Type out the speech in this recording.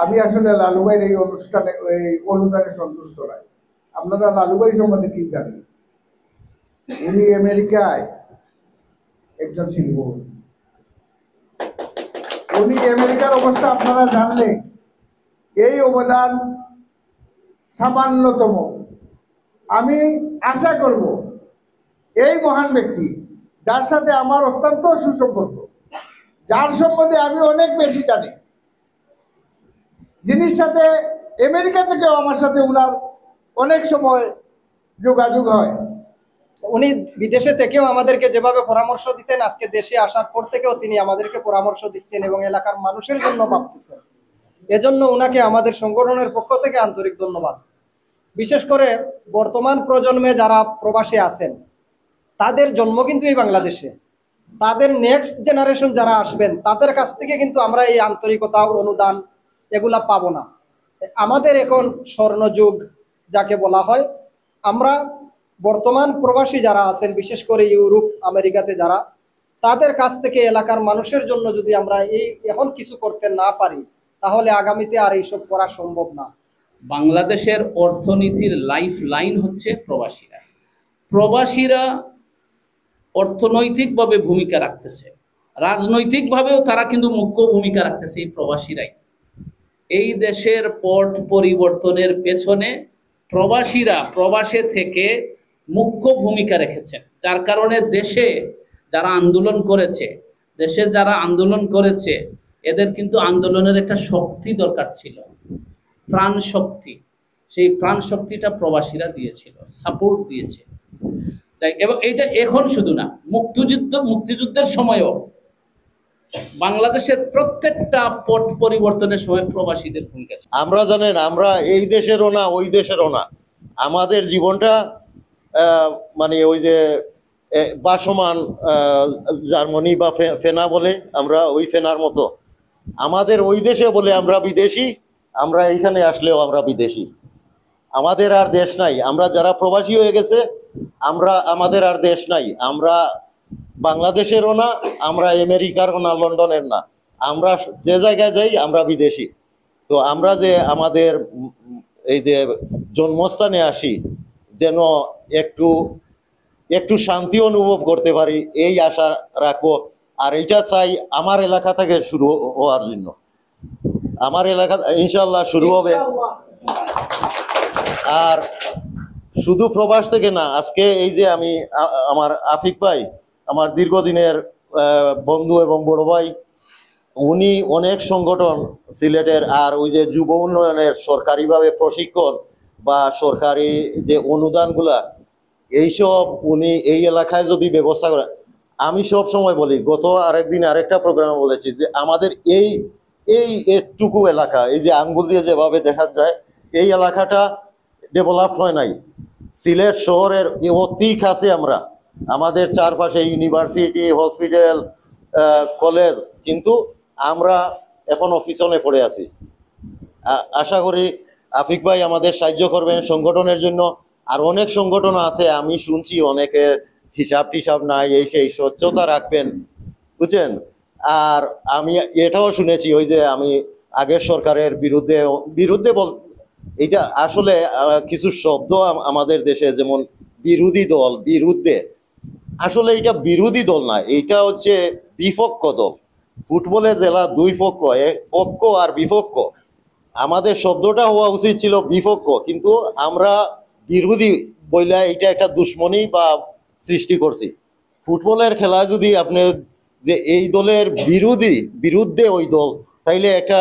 আমি আসলে লালুভাইয়ের এই অনুষ্ঠানে এই অনুদানে সন্তুষ্ট নয়। আপনারা লালুভাই সম্বন্ধে কি জানেন? উনি আমেরিকায় একজন শিল্পী। উনি আমেরিকার অবস্থা আপনারা জানলে এই অবদান সামান্যতম। আমি আশা করব এই মহান ব্যক্তি, যার সাথে আমার অত্যন্ত সুসম্পর্ক, যার সম্বন্ধে আমি অনেক বেশি জানি, যিনির সাথে আমেরিকা থেকেও আমার সাথে উনার অনেক সময় যোগাযোগ হয়। উনি বিদেশে থেকেও আমাদেরকে যেভাবে পরামর্শ দিতেন, আজকে দেশে আসার পর থেকেও তিনি আমাদেরকে পরামর্শ দিচ্ছেন এবং এলাকার মানুষের জন্য ভাবতেছেন। এজন্য উনাকে আমাদের সংগঠনের পক্ষ থেকে আন্তরিক ধন্যবাদ। বিশেষ করে বর্তমান প্রজন্মে যারা প্রবাসী আছেন, তাদের জন্ম কিন্তু এই বাংলাদেশে, তাদের নেক্সট জেনারেশন যারা আসবেন তাদের কাছ থেকে কিন্তু আমরা এই আন্তরিকতা, অনুদান এগুলা পাবো না। আমাদের এখন স্বর্ণযুগ যাকে বলা হয়, আমরা বর্তমান প্রবাসী যারা আছেন, বিশেষ করে ইউরোপ আমেরিকাতে যারা, তাদের কাছ থেকে এলাকার মানুষের জন্য যদি আমরা এই এখন কিছু করতে না পারি, তাহলে আগামীতে আর এইসব করা সম্ভব না। বাংলাদেশের অর্থনীতির লাইফ লাইন হচ্ছে প্রবাসীরা। প্রবাসীরা অর্থনৈতিকভাবে ভূমিকা রাখতেছে, রাজনৈতিকভাবেও তারা কিন্তু মুখ্য ভূমিকা রাখতেছে এই প্রবাসীরাই। এই দেশের পট পরিবর্তনের পেছনে প্রবাসীরা প্রবাসে থেকে মুখ্য ভূমিকা রেখেছেন, যার কারণে দেশে যারা আন্দোলন করেছে এদের কিন্তু আন্দোলনের একটা শক্তি দরকার ছিল, প্রাণ শক্তি। সেই প্রাণ শক্তিটা প্রবাসীরা দিয়েছিল, সাপোর্ট দিয়েছে। তাই এবং এইটা এখন শুধু না, মুক্তিযুদ্ধের সময়ও বাংলাদেশের প্রত্যেকটা পট পরিবর্তনের সময় প্রবাসীদের ভূমিকা ছিল। আমরা জানেন, আমরা এই দেশেরও না ওই দেশেরও না, আমাদের জীবনটা মানে ওই যে বাসমান জার্মানি বা ফেনা বলে, আমরা ওই ফেনার মতো। আমাদের ওই দেশে বলে আমরা বিদেশি, আমরা এইখানে আসলেও আমরা বিদেশি। আমাদের আর দেশ নাই। আমরা যারা প্রবাসী হয়ে গেছে, আমাদের আর দেশ নাই। আমরা বাংলাদেশেরও না, আমরা আমেরিকারও না, লন্ডনের না। আমরা যে জায়গায় যাই আমরা বিদেশি। তো আমরা যে আমাদের এই যে জন্মস্থানে আসি, যেন একটু শান্তি অনুভব করতে পারি, এই আশা রাখবো। আর এইটা চাই আমার এলাকা থেকে শুরু হওয়ার জন্য। আমার এলাকা ইনশাল্লাহ শুরু হবে। আর শুধু প্রবাস থেকে না, আজকে এই যে আমি আমার আফিক ভাই, আমার দীর্ঘদিনের বন্ধু এবং বড় ভাই, উনি অনেক সংগঠন সিলেটের, আর ওই যে যুব উন্নয়নের সরকারিভাবে প্রশিক্ষণ বা সরকারি যে অনুদানগুলা, এইসব উনি এই এলাকায় যদি ব্যবস্থা করে। আমি সব সময় বলি, গত আরেকদিন আরেকটা প্রোগ্রামে বলেছি যে আমাদের এই একটুকু এলাকা, এই যে আঙ্গুল দিয়ে যেভাবে দেখা যায়, এই এলাকাটা ডেভেলপড হয় নাই। সিলেট শহরের অতি কাছে আমরা, আমাদের চারপাশে ইউনিভার্সিটি, হসপিটাল, কলেজ, কিন্তু আমরা এখনো পিছনে পড়ে আছি। আশা করি আফিক ভাই আমাদের সাহায্য করবেন সংগঠনের জন্য। আর অনেক সংগঠন আছে, আমি শুনছি অনেকে হিসাব টিসাব নাই, এই সেই স্বচ্ছতা রাখবেন, বুঝছেন। আর আমি এটাও শুনেছি, ওই যে আমি আগের সরকারের বিরুদ্ধে এটা আসলে কিছু শব্দ আমাদের দেশে, যেমন বিরোধী দল, বিরুদ্ধে, আসলে এটা বিরোধী দল না, এটা হচ্ছে বিপক্ষ দল। ফুটবলে জেলা দুই পক্ষ, এক পক্ষ আর বিপক্ষ। আমাদের শব্দটা হওয়া উচিত ছিল বিপক্ষ, কিন্তু আমরা বিরোধী বইলা এটা একটা দুশ্মনী বা সৃষ্টি করছি। ফুটবলের খেলা যদি আপনি যে এই দলের বিরুদ্ধে ওই দল, তাইলে একটা